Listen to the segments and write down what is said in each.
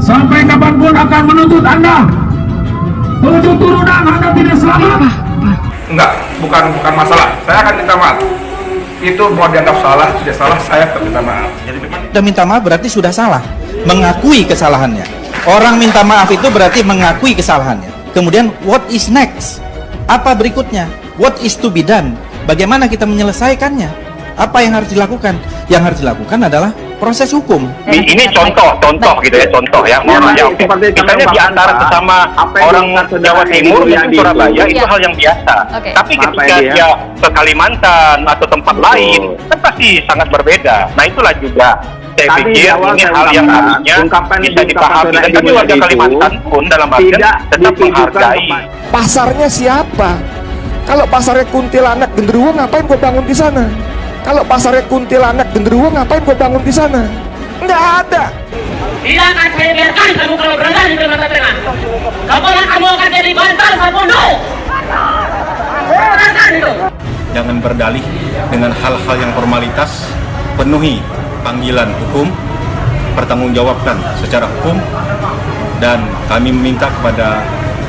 Sampai kapanpun akan menuntut Anda. Tujuh turunan Anda tidak selamat. Enggak, bukan masalah. Saya akan minta maaf. Itu mau dianggap salah, tidak salah, saya tetap minta maaf. Sudah minta maaf berarti sudah salah. Mengakui kesalahannya. Orang minta maaf itu berarti mengakui kesalahannya. Kemudian what is next? Apa berikutnya? What is to be done? Bagaimana kita menyelesaikannya? Apa yang harus dilakukan? Yang harus dilakukan adalah proses hukum. Ini contoh gitu ya, contoh ya. Misalnya di antara sesama orang Jawa Timur yang di Surabaya itu hal yang biasa. Tapi ketika dia ke Kalimantan atau tempat lain, kan pasti sangat berbeda. Nah itulah juga saya pikir ini hal yang harusnya bisa dipahami. Dan kami warga Kalimantan pun dalam artian tetap menghargai. Pasarnya siapa? Kalau pasarnya kuntilanak genderuwo, ngapain gue bangun di sana? Kalau pasarnya kuntilanak genderuwo, ngapain gue bangun di sana? Nggak ada. Tidak akan saya biarkan kamu kalau berada di Kalimantan Tengah. Kamu akan jadi bantal saya bunuh. Jangan berdalih dengan hal-hal yang formalitas, penuhi panggilan hukum, pertanggungjawabkan secara hukum, dan kami meminta kepada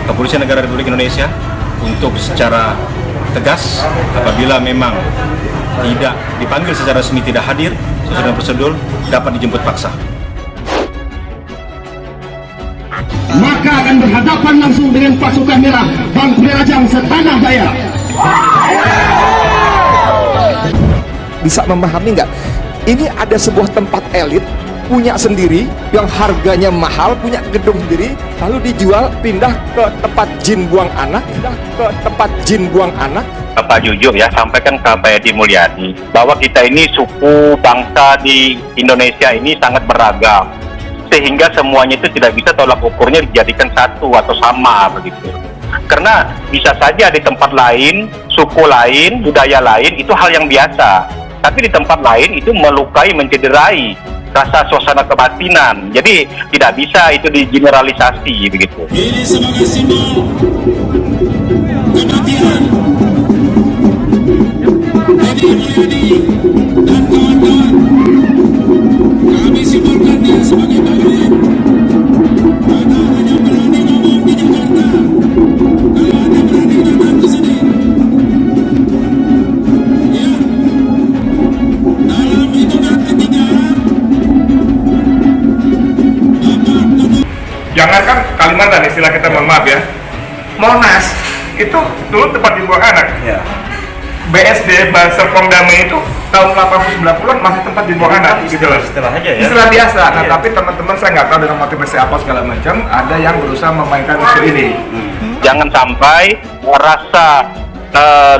Kepolisian Negara Republik Indonesia untuk secara tegas apabila memang tidak dipanggil secara resmi, tidak hadir sesuai dengan prosedur, dapat dijemput paksa. Maka akan berhadapan langsung dengan pasukan merah Bang Penajam setanah daya. Bisa memahami nggak? Ini ada sebuah tempat elit punya sendiri yang harganya mahal, punya gedung sendiri, lalu dijual, pindah ke tempat jin buang anak, Bapak jujur ya, sampaikan ke Pak Edi Mulyadi bahwa kita ini suku bangsa di Indonesia ini sangat beragam, sehingga semuanya itu tidak bisa tolak ukurnya dijadikan satu atau sama begitu. Karena bisa saja di tempat lain, suku lain, budaya lain itu hal yang biasa, tapi di tempat lain itu melukai, mencederai rasa suasana kebatinan. Jadi tidak bisa itu digeneralisasi begitu. Ini sebagai simbol kematian Edi Mulyadi dan kawan-kawan. Kami simbolkan dia sebagai bagian. Anda hanya berani ngomong di Jakarta. Kalau Anda berani datang ke sini, ya, dalam hitungan ketiga, Jangankan Kalimantan, istilah kita, mohon maaf ya, Monas itu dulu tempat dibuang anak. BSD, Serpong Damai itu tahun 80-90-an masih tempat dibuang anak gitu loh. Istilah biasa. Nah, tapi teman-teman saya nggak tahu dengan motivasi apa segala macam, ada yang berusaha memainkan isu ini. Jangan sampai rasa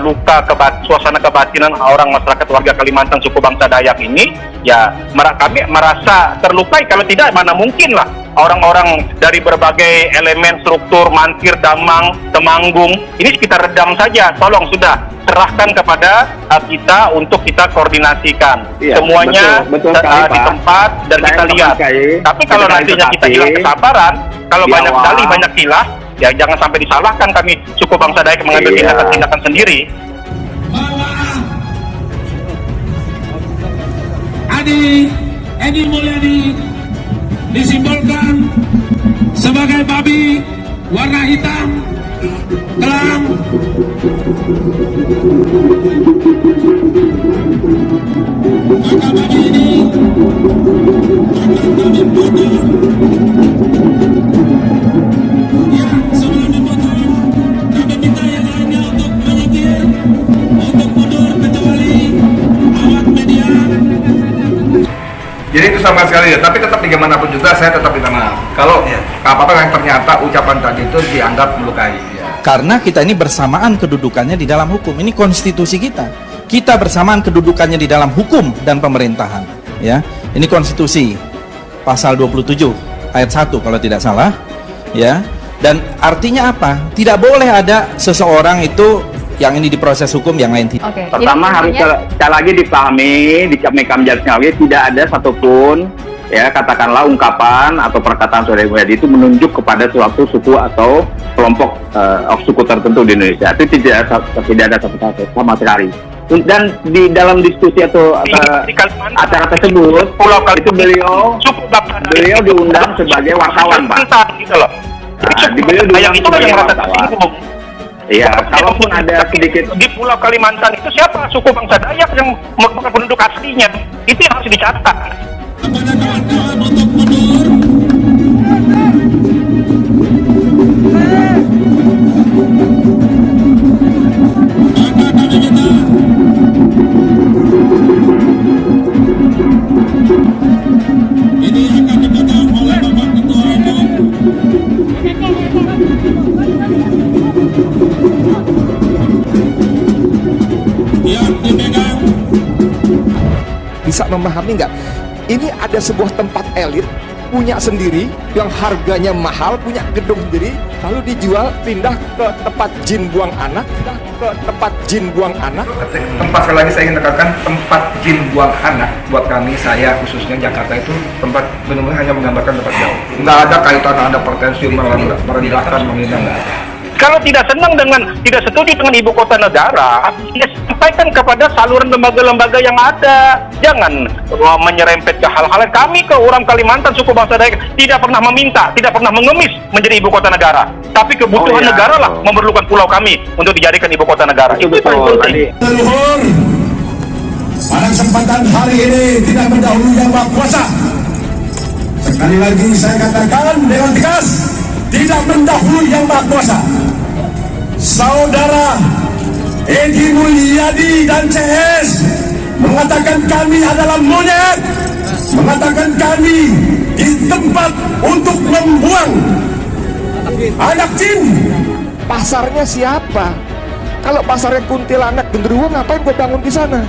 luka suasana kebatinan orang masyarakat warga Kalimantan suku bangsa Dayak ini, ya kami merasa terlukai. Kalau tidak, mana mungkin lah orang-orang dari berbagai elemen struktur Mansir, Damang, Temanggung ini kita redam saja. Tolong sudah serahkan kepada kita untuk kita koordinasikan semuanya betul, di tempat dan kita lihat. Tapi kalau nantinya kita hilang kesabaran, kalau banyak dalih, banyak kilah, ya jangan sampai disalahkan kami suku bangsa Dayak mengambil tindakan sendiri. Edi Mulyadi disimbolkan sebagai babi warna hitam kelam. Maka babi ini akan kami potong. Ya, sebelum dipotong, kami minta yang lainnya untuk menyingkir, untuk mundur, kecuali awak media. Jadi itu sama sekali ya, tapi tetap bagaimanapun juga saya tetap minta maaf. Kalau apa-apa yang ternyata ucapan tadi itu dianggap melukai. Karena kita ini bersamaan kedudukannya di dalam hukum. Ini konstitusi kita. Kita bersamaan kedudukannya di dalam hukum dan pemerintahan. Ya, ini konstitusi pasal 27 ayat 1 kalau tidak salah. Ya, dan artinya apa? Tidak boleh ada seseorang itu yang ini diproses hukum, yang lain tidak. Pertama harus sekali lagi dipahami, tidak ada satupun ya katakanlah ungkapan atau perkataan saudara Mulyadi itu menunjuk kepada suatu suku atau kelompok suku tertentu di Indonesia. Itu tidak ada satu sama sekali. dan di dalam diskusi atau acara tersebut itu beliau diundang sebagai wartawan, Pak. Gitu loh. Beliau diundang itu sebagai yang merasa wartawan. gitu. Iya, kalaupun ada sedikit di Pulau Kalimantan itu siapa suku bangsa Dayak yang merupakan penduduk aslinya, itu yang harus dicatat. Kepada kawan-kawan untuk mundur. Maka kami minta ini akan dipegang oleh Bapak Ketua Umum. Yang dipegang Bisa memahami nggak? Ini ada sebuah tempat elit punya sendiri yang harganya mahal, punya gedung sendiri, lalu dijual, pindah ke tempat jin buang anak, Tempat, sekali lagi saya ingin tekankan, tempat jin buang anak buat kami, saya khususnya Jakarta itu tempat benar-benar hanya menggambarkan tempat jauh. Nggak ada kaitan ada pretensi merendahkan, menghina, nggak ada. Kalau tidak senang tidak setuju dengan ibu kota negara, ya sampaikan kepada saluran lembaga-lembaga yang ada. Jangan menyerempet ke hal-hal yang kami ke orang Kalimantan suku bangsa Dayak tidak pernah meminta, tidak pernah mengemis menjadi ibu kota negara. Tapi kebutuhan negara lah memerlukan pulau kami untuk dijadikan ibu kota negara. Itu paling penting. leluhur pada kesempatan hari ini tidak mendahului yang maha kuasa. Sekali lagi saya katakan dengan tegas, tidak mendahului yang maha kuasa. Saudara Edi Mulyadi dan CS mengatakan kami adalah monyet, mengatakan kami di tempat untuk membuang anak jin. Pasarnya siapa? Kalau pasarnya kuntilanak genderuwo, ngapain gue bangun di sana?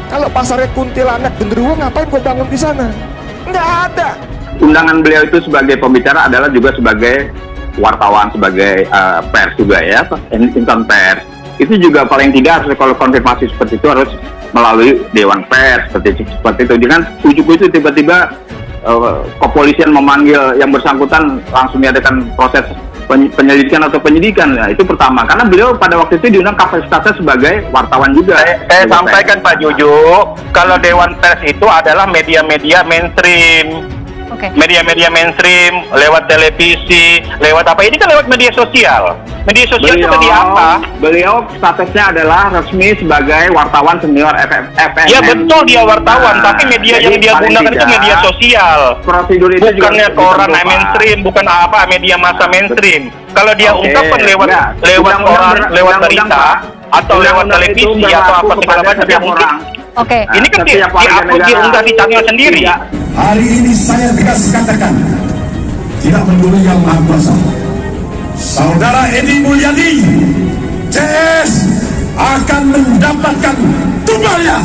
Kalau pasarnya kuntilanak genderuwo, ngapain gue bangun di sana? Nggak ada. undangan beliau itu sebagai pembicara adalah juga sebagai wartawan, sebagai pers juga ya, insan pers. Itu juga paling tidak harus, kalau konfirmasi seperti itu harus melalui Dewan Pers seperti itu. Jangan ujuk-ujuk itu tiba-tiba kepolisian memanggil yang bersangkutan langsung diadakan proses penyelidikan atau penyidikan. Nah, itu pertama, karena beliau pada waktu itu diundang kapasitasnya sebagai wartawan juga. Saya sampaikan Pak Juju, kalau Dewan Pers itu adalah media-media mainstream. Media-media mainstream, lewat televisi, lewat apa? Ini kan lewat media sosial. Media sosial itu media apa? Beliau statusnya adalah resmi sebagai wartawan senior FNN. Ya betul, dia wartawan, tapi media yang dia gunakan itu media sosial. Prosedur itu bukannya juga koran ditentukan. mainstream, bukan apa media massa mainstream. Kalau dia ungkapkan lewat lewat berita atau lewat televisi atau apa segala macam, dia mungkin. Ini kan diunggah di channel sendiri. Hari ini saya tegas katakan, tidak peduli yang maha kuasa. Saudara Edi Mulyadi, CS akan mendapatkan tumbalnya.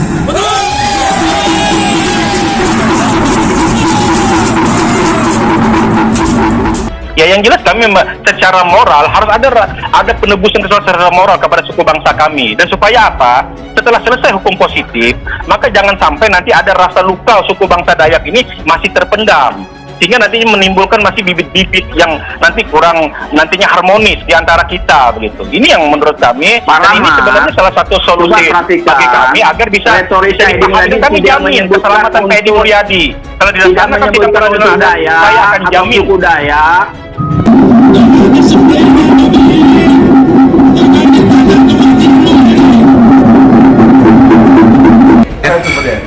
Ya yang jelas kami secara moral harus ada penebusan kesalahan secara moral kepada suku bangsa kami. Dan supaya apa? Setelah selesai hukum positif, maka jangan sampai nanti ada rasa luka suku bangsa Dayak ini masih terpendam. Sehingga nanti menimbulkan masih bibit-bibit yang nanti kurang nantinya harmonis di antara kita begitu. Ini yang menurut kami, dan ini sebenarnya salah satu solusi bagi kami agar bisa dipahami. Kami jamin keselamatan Pak Edi Mulyadi. Kalau dilaksanakan sidang peradilan adat, saya akan jamin.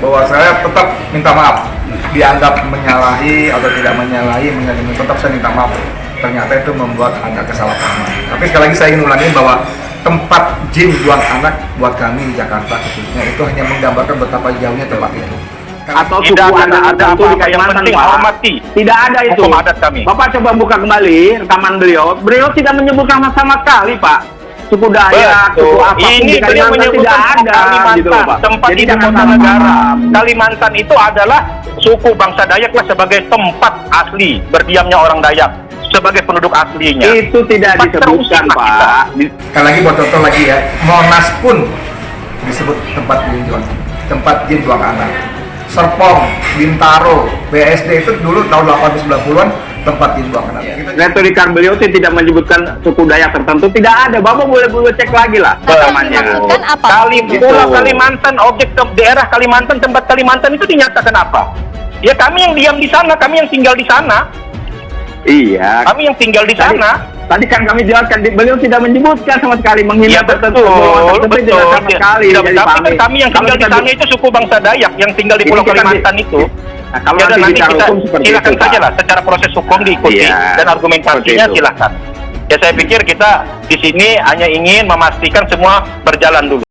Bahwa saya tetap minta maaf, dianggap menyalahi atau tidak menyalahi, tetap saya minta maaf. Ternyata itu membuat ada kesalahpahaman. Tapi sekali lagi saya ingin ulangi bahwa tempat jin buang anak buat kami di Jakarta khususnya itu hanya menggambarkan betapa jauhnya tempat itu. Atau tidak suku ada tertentu di apa-apa, yang Kalimantan, penting Pak. hormati Tidak ada itu. hukum adat kami. Bapak coba buka kembali rekaman beliau. Beliau tidak menyebutkan sama sekali, Pak. Suku Dayak, suku apapun ini di beliau Kalimantan menyebutkan tidak ada, Kalimantan, gitu loh, Pak. tempat Jadi ibu jangan kota salah negara. paham. Kalimantan itu adalah suku bangsa Dayak lah sebagai tempat asli berdiamnya orang Dayak, sebagai penduduk aslinya. Itu tidak Tempat disebutkan, terusik lah Pak. Sekali lagi buat contoh lagi ya, Monas pun disebut tempat jin buang anak. Serpong, Bintaro, BSD itu dulu tahun 1890-an tempat dibuang anak. Retorika beliau sih tidak menyebutkan suku Dayak tertentu, tidak ada. Bapak boleh cek lagi lah. Nah, yang dimaksudkan apa? Pulau Kalimantan, objek daerah Kalimantan, tempat Kalimantan itu dinyatakan apa? Ya kami yang diam di sana, kami yang tinggal di sana. Iya. Kami yang tinggal di sana. Tadi kan kami jelaskan, beliau tidak menyebutkan sama sekali menghina tertentu. Betul. Sama sekali. Tapi kan kami yang tinggal di sana itu suku bangsa Dayak yang tinggal di Pulau Kalimantan itu. Nah, kalau nanti kita silakan saja lah secara proses hukum diikuti dan argumentasinya silakan. Ya saya pikir kita di sini hanya ingin memastikan semua berjalan dulu.